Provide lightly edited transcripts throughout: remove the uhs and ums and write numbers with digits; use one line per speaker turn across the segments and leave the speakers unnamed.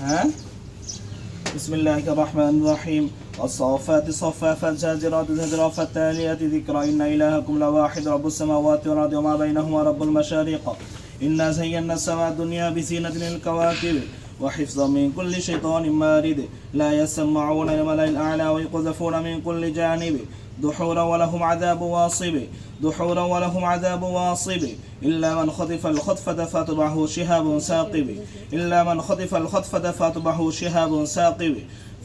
হ্যাঁ বিসমিল্লাহির রহমানির রহিম والصافات صفا فالزاجرات زجرا فالتاليات ذكرا إن إلهكم لواحد رب السماوات والأرض وما بينهما رب المشارق إنا زينا السماء الدنيا بزينة للكواكب وحفظا من كل شيطان مارد لا يسمعون إلى الملأ الأعلى ويقذفون من كل جانب دحورا ولهم عذاب واصب دحورا ولهم عذاب واصب إلا من خطف الخطفة فاتبعه شهاب ثاقب إلا من خطف الخطفة فاتبعه شهاب ثاقب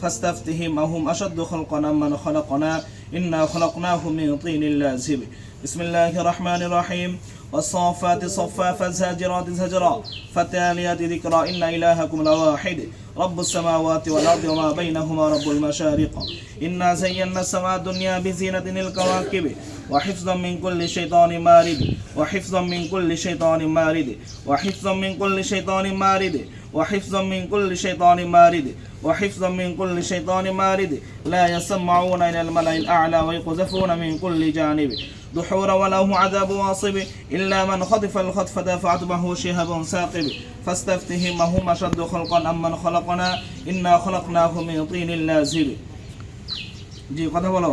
فاستفتهم أهم أشد خلقا من خلقنا إنا خلقناهم من طين لازب بسم الله الرحمن الرحيم والصافات صفا فالزاجرات زجرا فالتاليات ذكرا إن إلهكم لواحد رب السماوات والأرض وما بينهما رب المشارق إنا زينا السماء الدنيا بزينة الكواكب وحفظا من كل شيطان مارد وحفظا من كل شيطان مارد وحفظا من كل شيطان مارد وحفظا من كل شيطان مارد وحفظا من كل شيطان مارد لا يسمعون إلى الملأ الأعلى ويقذفون من كل جانب دحورا وله عذاب واصب إلا من خطف الخطفة فأتبعه شهاب ثاقب فاستفتهم هم أشد خلقا أمن خلقنا إنا خلقناهم من طين لازب জি কথা বলো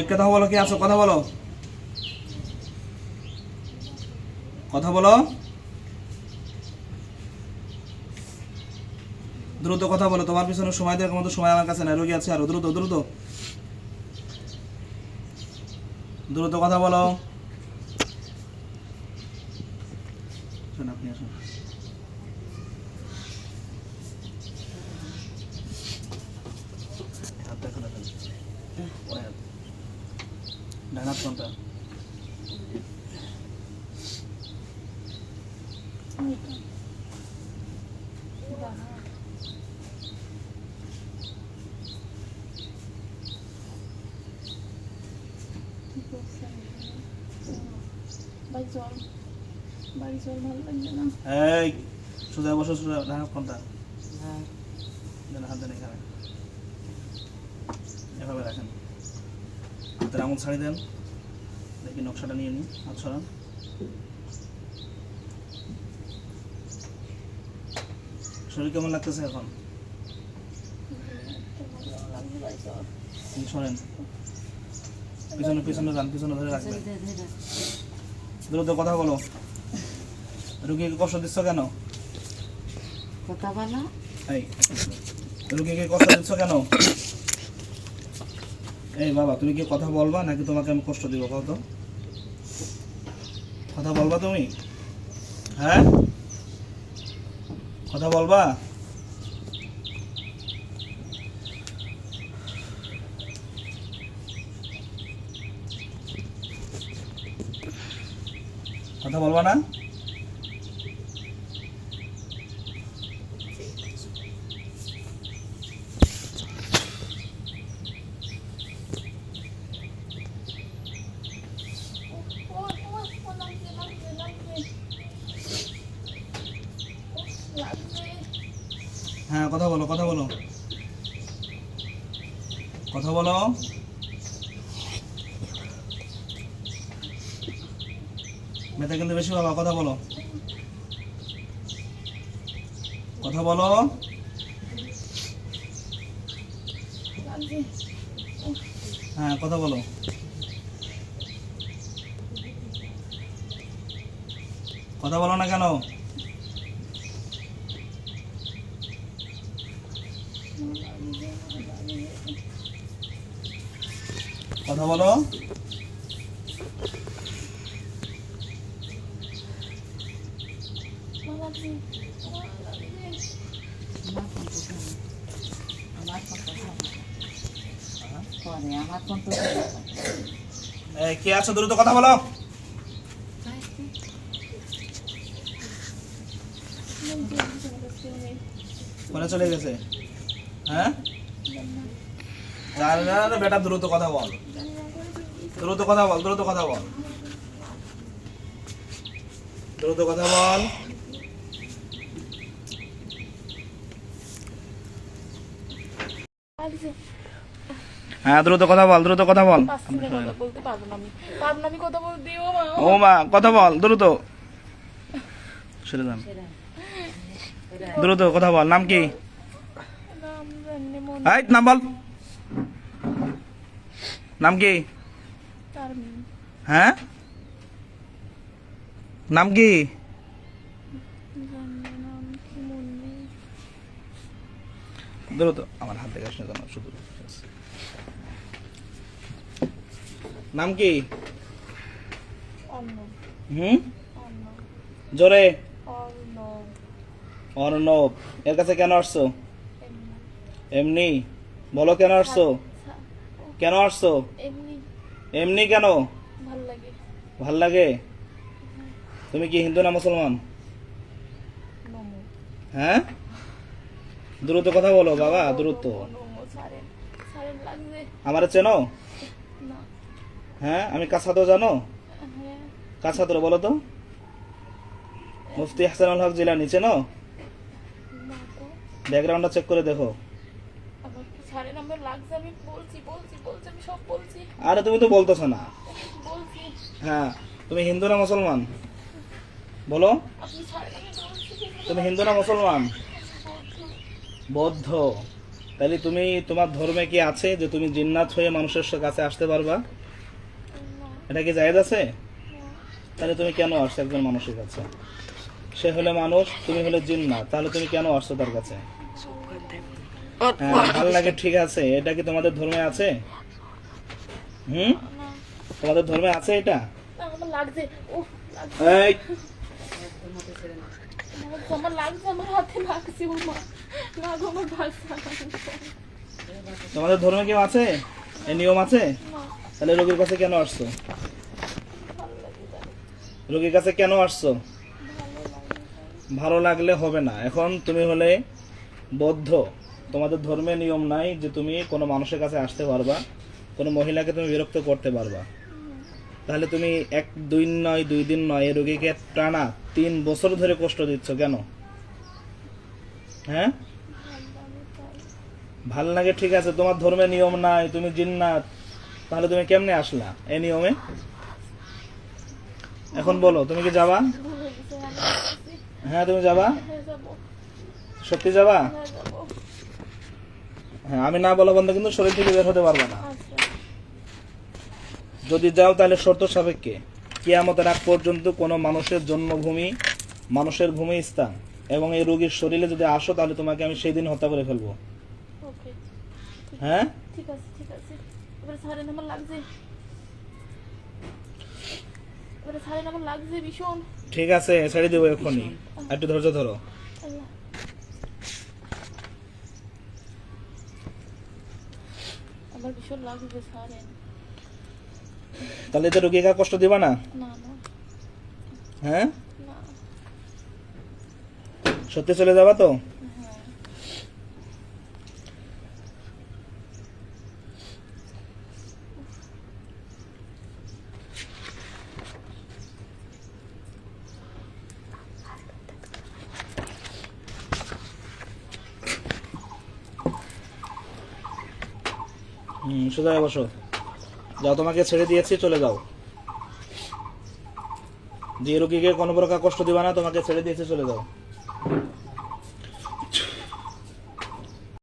কথা বলো কি আছো কথা বলো কথা বলো দ্রুত কথা বলো তোমার পিছনে সময় দেওয়ার মতো সময় আমার কাছে নাই রোগী আছে আরো দ্রুত দ্রুত দ্রুত কথা বলো শোন আপনি আসুন হাত দেখো না ডানাত কোনটা এই সোজা বসো সোজা ডানাত কোনটা হাত দেন এখানে এভাবে রাখেন হাতের আঙুল ছাড়ি দেন দেখি নকশাটা নিয়ে নিই হাত সরান শরীর কেমন লাগতেছে এখন শোনেন পিছনে পিছনে যান পিছনে ধরে রাখবেন দ্রুত কথা বলো রুগীকে কষ্ট দিচ্ছ কেন
কথা বলো
এই রুগীকে কষ্ট দিচ্ছ কেন এই বাবা তুমি কি কথা বলবা নাকি তোমাকে আমি কষ্ট দিব কত কথা বলবা তুমি হ্যাঁ কথা বলবা কথা বলবা না হ্যাঁ কথা বলো কথা বলো কথা বলো ব্যথা কিন্তু বেশি বাবা কথা বলো কথা বলো হ্যাঁ কথা বলো কথা বলো না কেন কথা বলো কে আছো দ্রুত কথা বলো কোনে চলে গেছে হ্যাঁ বেটা দ্রুত কথা বল দ্রুত কথা বল দ্রুত কথা বল দ্রুত কথা বল হ্যাঁ দ্রুত কথা বল দ্রুত কথা বল
বলতে পারবো না আমি কথা বল দিও মা
ও মা কথা বল দ্রুত সরে যান দ্রুত কথা বল, নাম কি?
নাম জানি মন
এই নাম বল, নাম কি?
তারমিন।
হ্যাঁ, নাম কি?
জানি নাম কি মন নেই।
দ্রুত, আমার হাত দেখে আসলে জানো শুধু। নাম কি?
অর্ণব।
হুম,
অর্ণব।
জোরে।
অর্ণব।
অর্ণব। এর কাছে কেন আসছো?
এমনি।
এমনি? বলো কেন আসছো?
সা-
কেন আসছো?
এমনি
এমনি কেন?
ভাল লাগে।
ভাল লাগে? তুমি কি হিন্দু না মুসলমান?
নমো।
হ্যাঁ, দ্রুত কথা বলো বাবা, দ্রুত।
নমো সারেন। সারেন লাগবে
আমারে চেনো?
না।
হ্যাঁ, আমি কাছা তো জানো?
হ্যাঁ।
কাছা তো বলো তো। মুফতি হাসানুল হক জিলানী চেনো?
না তো।
ব্যাকগ্রাউন্ডটা চেক করে দেখো।
আমার কি সারেন আমার লাগছে, আমি বলছি আমি সব বলছি।
আরে তুমি তো বলতেছো না।
বলছি।
হ্যাঁ, তুমি হিন্দু না মুসলমান? বলো,
আপনি সারেন আমি বলছি।
তুমি হিন্দু না মুসলমান? বৌদ্ধ। তাহলে তুমি, তোমার ধর্মে কি আছে যে তুমি জিন্নাত হয়ে মানুষের কাছে আসতে পারবা?
না।
এটা কি জায়েজ আছে?
না।
তাহলে তুমি কেন আসছো একজন মানুষের কাছে? সে হলে মানুষ, তুমি হলে জিন্নাত, তাহলে তুমি কেন আসছো তার কাছে? হ্যাঁ, ভালো লাগে, ঠিক আছে। এটা কি তোমাদের ধর্মে আছে? হুম,
না।
তোমাদের ধর্মে আছে এটা?
না, আমার লাগছে। উফ, লাগছে।
এই,
আমার লাগছে, আমার হাতে লাগছে। ও মা, না গো, আমার লাগছে।
তোমাদের ধর্মে কেউ আছে? এই নিয়ম আছে?
না,
তাহলে রোগীর কাছে কেন আসছো?
ভালো লাগে তাই।
রোগীর কাছে কেন আসছো?
ভালো লাগে তাই।
ভালো লাগলে হবে না। এখন তুমি হলে বৌদ্ধ, তোমাদের ধর্মে নিয়ম নাই যে তুমি কোনো মানুষের কাছে আসতে পারবা, কোনো মহিলাকে তুমি বিরক্ত করতে পারবা। তাহলে তুমি দুই দিন নয়, এই রোগীকে টানা 3 বছর ধরে কষ্ট দিচ্ছ কেন? হ্যাঁ,
ভালো লাগে তাই।
ভাল লাগে, ঠিক আছে। তোমার ধর্মে নিয়ম নাই, তুমি জিন্নাত, তাহলে তুমি কেমনে আসলা এই নিয়মে? এখন বলো, তুমি কি যাবা?
ভুল হয়ে গেছে, আমি যাচ্ছি।
হ্যাঁ, তুমি যাবা?
হ্যাঁ, যাবো।
সত্যি যাবা?
হ্যাঁ, যাবো।
হ্যাঁ, আমি না বলা বন্ধ কিন্তু শরীর থেকে বের হতে পারবে না।
আচ্ছা।
যদি যাও তাহলে শর্ত সাপেক্ষে কিয়ামতের আগ পর্যন্ত কোনো মানুষের জন্মভূমি, মানুষের ভূমি স্থান এবং এই রোগীর শরীরে যদি আসো, তাহলে তোমাকে আমি সেই দিন হত্যা করে ফেলবো।
ওকে।
হ্যাঁ,
ঠিক আছে, ঠিক আছে। এবারে সারেন আমার লাগছে। এবারে সারেন আমার লাগছে ভীষণ।
ঠিক আছে, ছেড়ে দেবো এক্ষুনি। একটু ধৈর্য ধরো।
আল্লাহ। আমার ভীষণ লাগছে সারেন।
তাহলে তো রোগীকে কষ্ট দিবা না?
না না
হ্যাঁ,
না।
সত্যি চলে যাবা তো?
হ্যাঁ।
সোজা হয়ে বসো। যাও, তোমাকে ছেড়ে দিয়েছি, চলে যাও। যে রোগীকে কোনো প্রকার কষ্ট দিবা না, তোমাকে ছেড়ে দিয়েছি, চলে যাও।